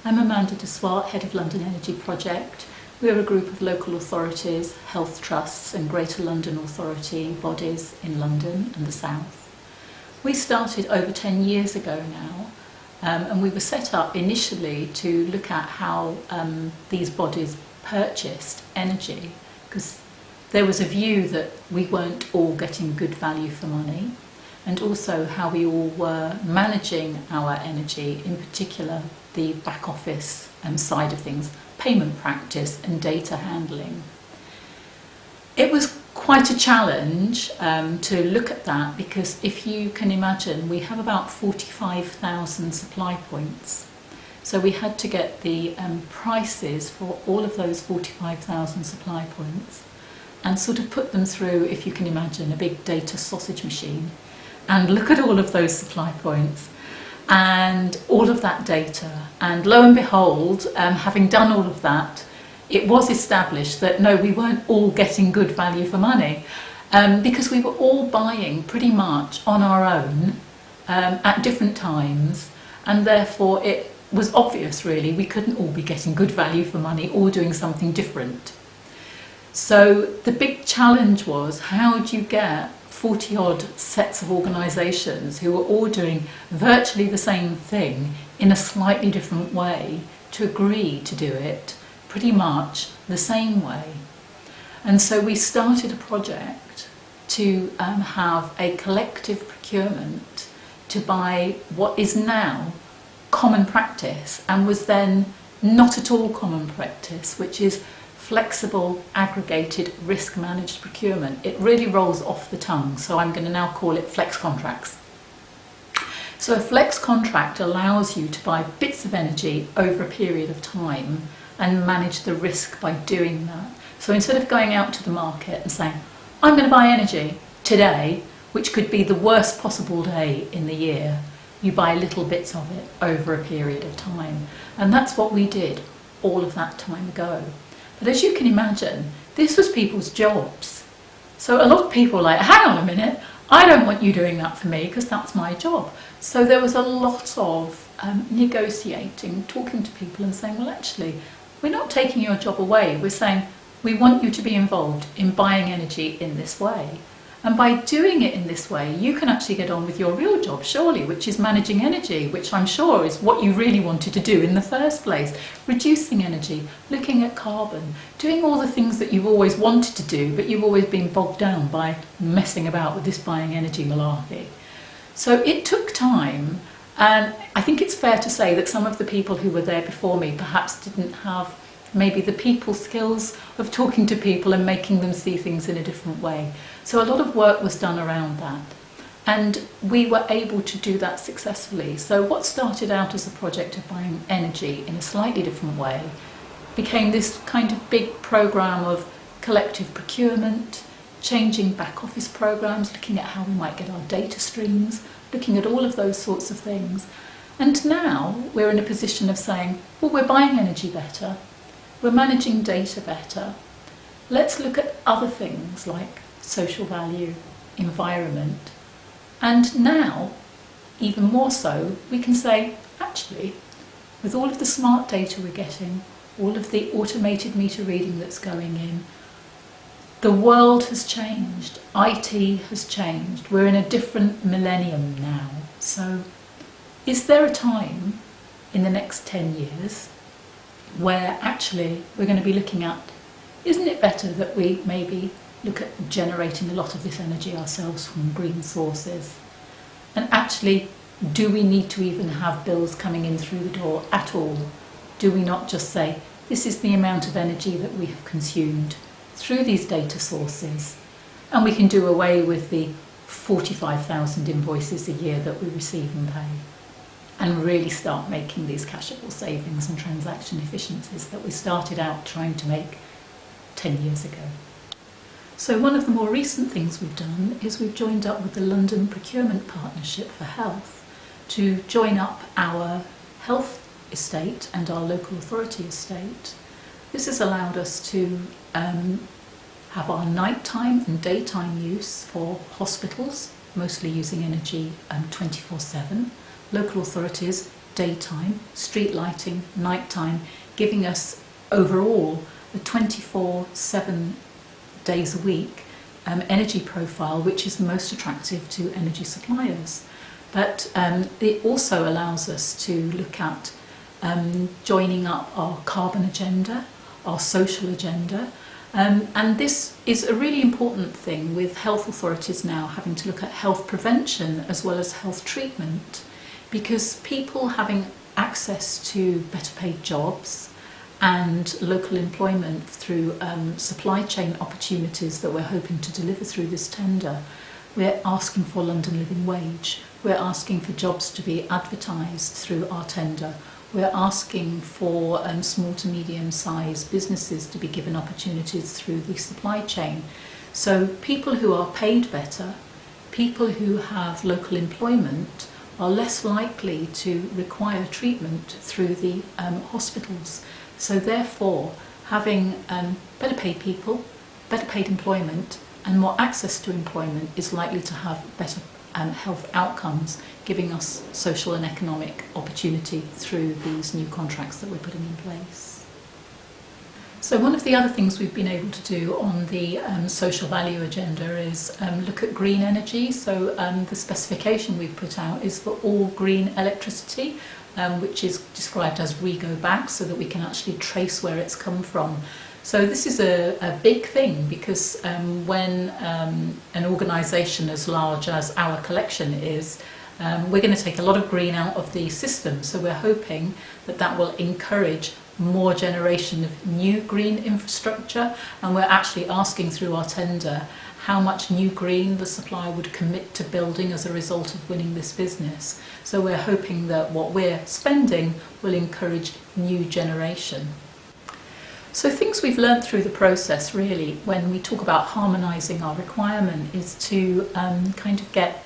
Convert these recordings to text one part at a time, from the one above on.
I'm Amanda De Swartz, Head of London Energy Project. We're a group of local authorities, health trusts and Greater London Authority bodies in London and the South. We started over 10 years ago now, and we were set up initially to look at how these bodies purchased energy, because there was a view that we weren't all getting good value for money, and also how we all were managing our energy, in particular the back office side of things, payment practice and data handling. It was quite a challenge to look at that, because if you can imagine, we have about 45,000 supply points. So we had to get the prices for all of those 45,000 supply points and sort of put them through, if you can imagine, a big data sausage machine, and look at all of those supply points and all of that data. And lo and behold, having done all of that, it was established that no, we weren't all getting good value for money, because we were all buying pretty much on our own at different times, and therefore it was obvious really we couldn't all be getting good value for money or doing something different. So the big challenge was, how do you get 40 odd sets of organisations who were all doing virtually the same thing in a slightly different way to agree to do it pretty much the same way? And so we started a project to have a collective procurement to buy what is now common practice and was then not at all common practice, which is flexible, aggregated, risk-managed procurement. It really rolls off the tongue, so I'm going to now call it flex contracts. So a flex contract allows you to buy bits of energy over a period of time and manage the risk by doing that. So instead of going out to the market and saying, I'm going to buy energy today, which could be the worst possible day in the year, you buy little bits of it over a period of time. And that's what we did all of that time ago. But as you can imagine, this was people's jobs. So a lot of people were like, hang on a minute, I don't want you doing that for me because that's my job. So there was a lot of negotiating, talking to people and saying, well, actually, we're not taking your job away. We're saying we want you to be involved in buying energy in this way. And by doing it in this way, you can actually get on with your real job, surely, which is managing energy, which I'm sure is what you really wanted to do in the first place. Reducing energy, looking at carbon, doing all the things that you've always wanted to do, but you've always been bogged down by messing about with this buying energy malarkey. So it took time, and I think it's fair to say that some of the people who were there before me perhaps didn't have maybe the people skills of talking to people and making them see things in a different way. So a lot of work was done around that, and we were able to do that successfully. So what started out as a project of buying energy in a slightly different way became this kind of big programme of collective procurement, changing back office programmes, looking at how we might get our data streams, looking at all of those sorts of things. And now we're in a position of saying, well, we're buying energy better, we're managing data better. Let's look at other things like social value, environment. And now, even more so, we can say, actually, with all of the smart data we're getting, all of the automated meter reading that's going in, the world has changed, IT has changed, we're in a different millennium now. So is there a time in the next 10 years where actually we're going to be looking at, isn't it better that we maybe look at generating a lot of this energy ourselves from green sources? And actually, do we need to even have bills coming in through the door at all? Do we not just say, this is the amount of energy that we have consumed through these data sources, and we can do away with the 45,000 invoices a year that we receive and pay, and really start making these cashable savings and transaction efficiencies that we started out trying to make 10 years ago. So one of the more recent things we've done is we've joined up with the London Procurement Partnership for Health to join up our health estate and our local authority estate. This has allowed us to have our nighttime and daytime use for hospitals, mostly using energy 24/7, local authorities daytime, street lighting, nighttime, giving us overall a 24/7 days a week energy profile which is most attractive to energy suppliers. But it also allows us to look at joining up our carbon agenda, our social agenda, and this is a really important thing with health authorities now having to look at health prevention as well as health treatment, because people having access to better paid jobs and local employment through supply chain opportunities that we're hoping to deliver through this tender. We're asking for London Living Wage. We're asking for jobs to be advertised through our tender. We're asking for small to medium-sized businesses to be given opportunities through the supply chain. So people who are paid better, people who have local employment, are less likely to require treatment through the hospitals. So therefore, having better paid people, better paid employment, and more access to employment is likely to have better health outcomes, giving us social and economic opportunity through these new contracts that we're putting in place. So one of the other things we've been able to do on the social value agenda is look at green energy. So the specification we've put out is for all green electricity, which is described as we go back, so that we can actually trace where it's come from. So this is a big thing, because when an organisation as large as our collection is, we're going to take a lot of green out of the system. So we're hoping that that will encourage more generation of new green infrastructure, and we're actually asking through our tender how much new green the supplier would commit to building as a result of winning this business. So we're hoping that what we're spending will encourage new generation. So things we've learned through the process, really, when we talk about harmonising our requirement, is to kind of get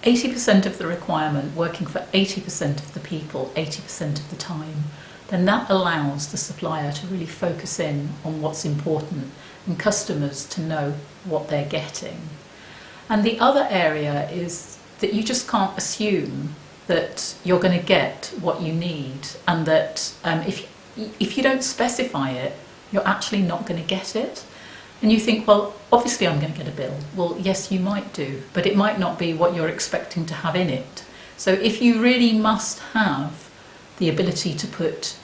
80% of the requirement working for 80% of the people 80% of the time. Then that allows the supplier to really focus in on what's important and customers to know what they're getting. And the other area is that you just can't assume that you're going to get what you need, and that if you don't specify it, you're actually not going to get it. And you think, well, obviously I'm going to get a bill. Well, yes, you might do, but it might not be what you're expecting to have in it. So if you really must have the ability to put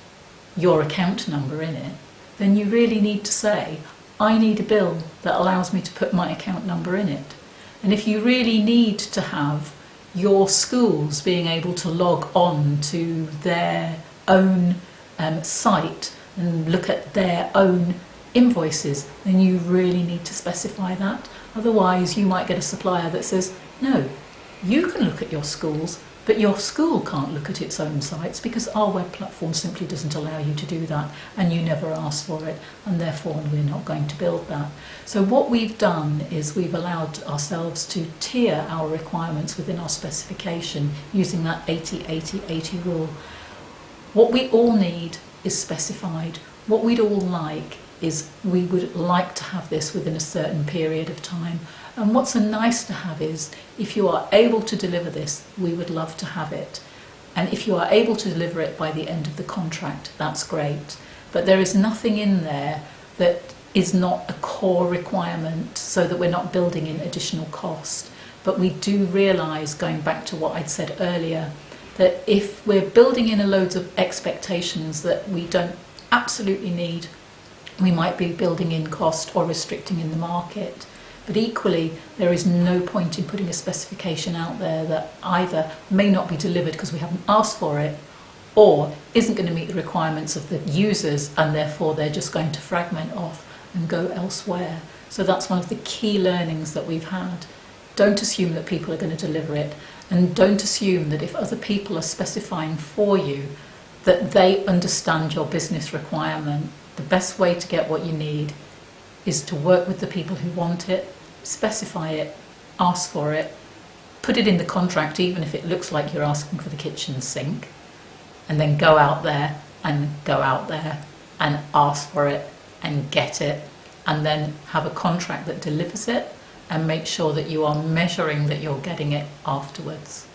your account number in it, then you really need to say, I need a bill that allows me to put my account number in it. And if you really need to have your schools being able to log on to their own site and look at their own invoices, then you really need to specify that. Otherwise, you might get a supplier that says, no, you can look at your schools, but your school can't look at its own sites because our web platform simply doesn't allow you to do that, and you never asked for it, and therefore we're not going to build that. So what we've done is we've allowed ourselves to tier our requirements within our specification using that 80-80-80 rule. What we all need is specified. What we'd all like is we would like to have this within a certain period of time. And what's nice to have is, if you are able to deliver this, we would love to have it. And if you are able to deliver it by the end of the contract, that's great. But there is nothing in there that is not a core requirement, so that we're not building in additional cost. But we do realise, going back to what I'd said earlier, that if we're building in a loads of expectations that we don't absolutely need, we might be building in cost or restricting in the market. But equally, there is no point in putting a specification out there that either may not be delivered because we haven't asked for it, or isn't going to meet the requirements of the users, and therefore they're just going to fragment off and go elsewhere. So that's one of the key learnings that we've had. Don't assume that people are going to deliver it, and don't assume that if other people are specifying for you that they understand your business requirement. The best way to get what you need is to work with the people who want it, specify it, ask for it, put it in the contract even if it looks like you're asking for the kitchen sink, and then go out there and ask for it and get it, and then have a contract that delivers it, and make sure that you are measuring that you're getting it afterwards.